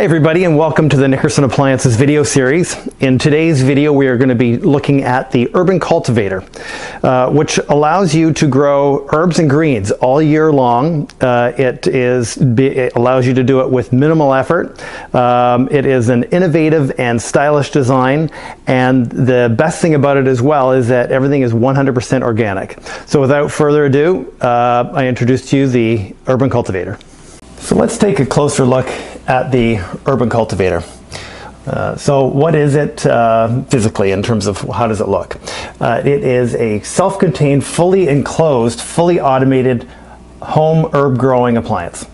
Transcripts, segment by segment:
Hi everybody, and welcome to the Nickerson Appliances video series. In today's video we are going to be looking at the Urban Cultivator, which allows you to grow herbs and greens all year long. It allows you to do it with minimal effort. It is an innovative and stylish design, and the best thing about it as well is that everything is 100% organic. So without further ado, I introduce to you the Urban Cultivator. So let's take a closer look at the Urban Cultivator. So what is it physically in terms of how does it look? It is a self-contained, fully enclosed, fully automated home herb growing appliance.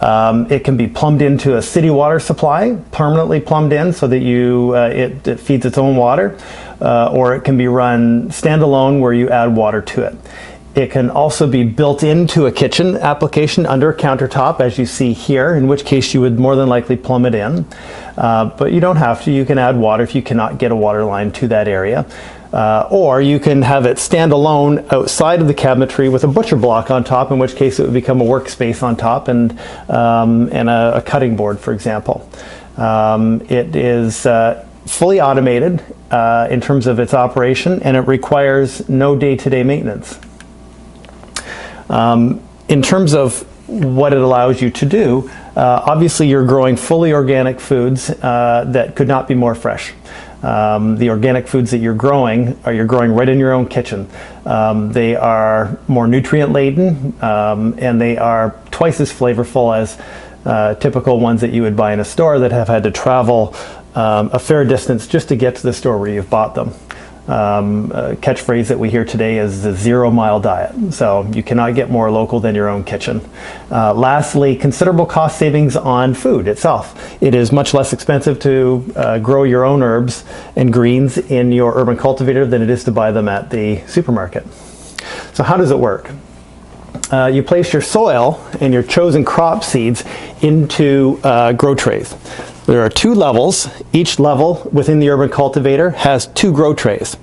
It can be plumbed into a city water supply, permanently plumbed in so that it feeds its own water, or it can be run standalone where you add water to it. It can also be built into a kitchen application under a countertop, as you see here, in which case you would more than likely plumb it in. But you don't have to. You can add water if you cannot get a water line to that area. Or you can have it stand alone outside of the cabinetry with a butcher block on top, in which case it would become a workspace on top and a cutting board, for example. It is fully automated in terms of its operation, and it requires no day-to-day maintenance. In terms of what it allows you to do, obviously you're growing fully organic foods that could not be more fresh. The organic foods that you're growing right in your own kitchen. They are more nutrient laden, and they are twice as flavorful as typical ones that you would buy in a store that have had to travel a fair distance just to get to the store where you've bought them. A catchphrase that we hear today is the 0-mile diet. So you cannot get more local than your own kitchen. Lastly, considerable cost savings on food itself. It is much less expensive to grow your own herbs and greens in your Urban Cultivator than it is to buy them at the supermarket. So how does it work? You place your soil and your chosen crop seeds into grow trays. There are 2 levels. Each level within the Urban Cultivator has 2 grow trays.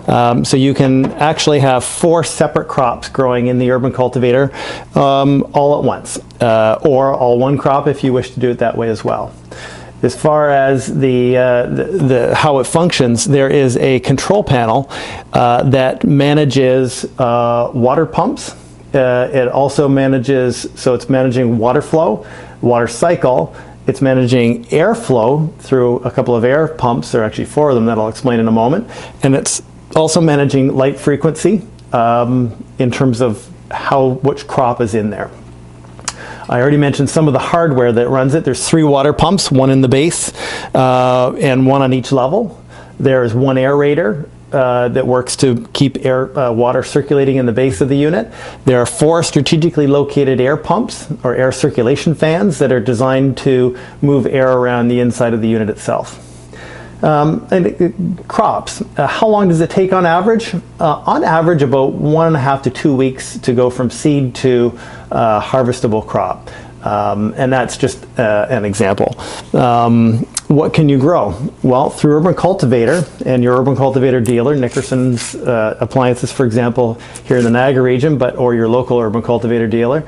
So you can actually have 4 separate crops growing in the Urban Cultivator all at once, or all one crop if you wish to do it that way as well. As far as how it functions, there is a control panel that manages water pumps. It also manages, so it's managing water flow, water cycle. It's managing airflow through a couple of air pumps. There are actually 4 of them that I'll explain in a moment. And it's also managing light frequency in terms of which crop is in there. I already mentioned some of the hardware that runs it. There's 3 water pumps, 1 in the base and 1 on each level. There's 1 aerator that works to keep water circulating in the base of the unit. There are 4 strategically located air pumps or air circulation fans that are designed to move air around the inside of the unit itself. Crops. How long does it take on average? On average about 1.5 to 2 weeks to go from seed to harvestable crop. And that's just an example. What can you grow? Well, through Urban Cultivator and your Urban Cultivator dealer, Nickerson's Appliances, for example, here in the Niagara region, or your local Urban Cultivator dealer,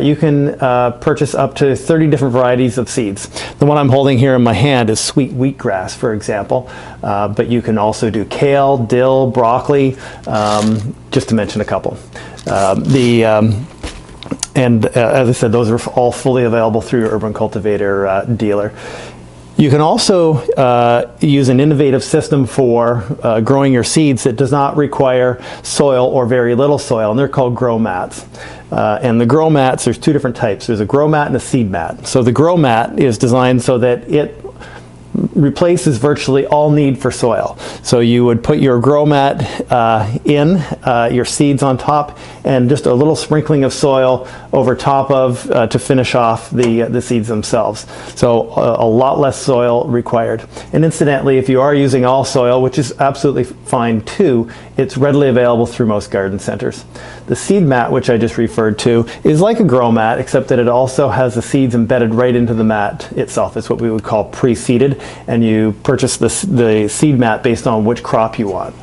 you can purchase up to 30 different varieties of seeds. The one I'm holding here in my hand is sweet wheatgrass, for example, but you can also do kale, dill, broccoli, just to mention a couple. And as I said, those are all fully available through your Urban Cultivator dealer. You can also use an innovative system for growing your seeds that does not require soil or very little soil, and they're called grow mats. And the grow mats, there's 2 different types. There's a grow mat and a seed mat. So the grow mat is designed so that it replaces virtually all need for soil. So you would put your grow mat in, your seeds on top, and just a little sprinkling of soil over top of to finish off the seeds themselves. So a lot less soil required. And incidentally, if you are using all soil, which is absolutely fine too, it's readily available through most garden centers. The seed mat, which I just referred to, is like a grow mat, except that it also has the seeds embedded right into the mat itself. It's what we would call pre-seeded, and you purchase the seed mat based on which crop you want.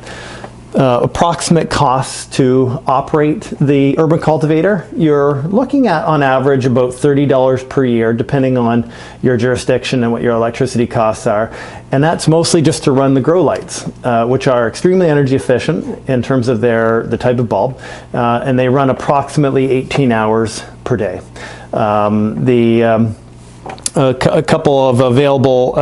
approximate costs to operate the Urban Cultivator, you're looking at on average about $30 per year, depending on your jurisdiction and what your electricity costs are. And that's mostly just to run the grow lights, which are extremely energy efficient in terms of the type of bulb, and they run approximately 18 hours per day. A couple of available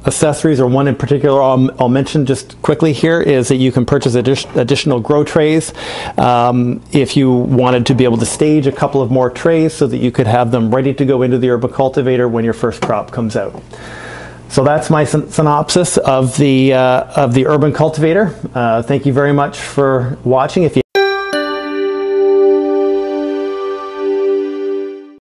accessories, or one in particular I'll mention just quickly here, is that you can purchase additional grow trays if you wanted to be able to stage a couple of more trays so that you could have them ready to go into the Urban Cultivator when your first crop comes out. So that's my synopsis of the Urban Cultivator. Thank you very much for watching. If you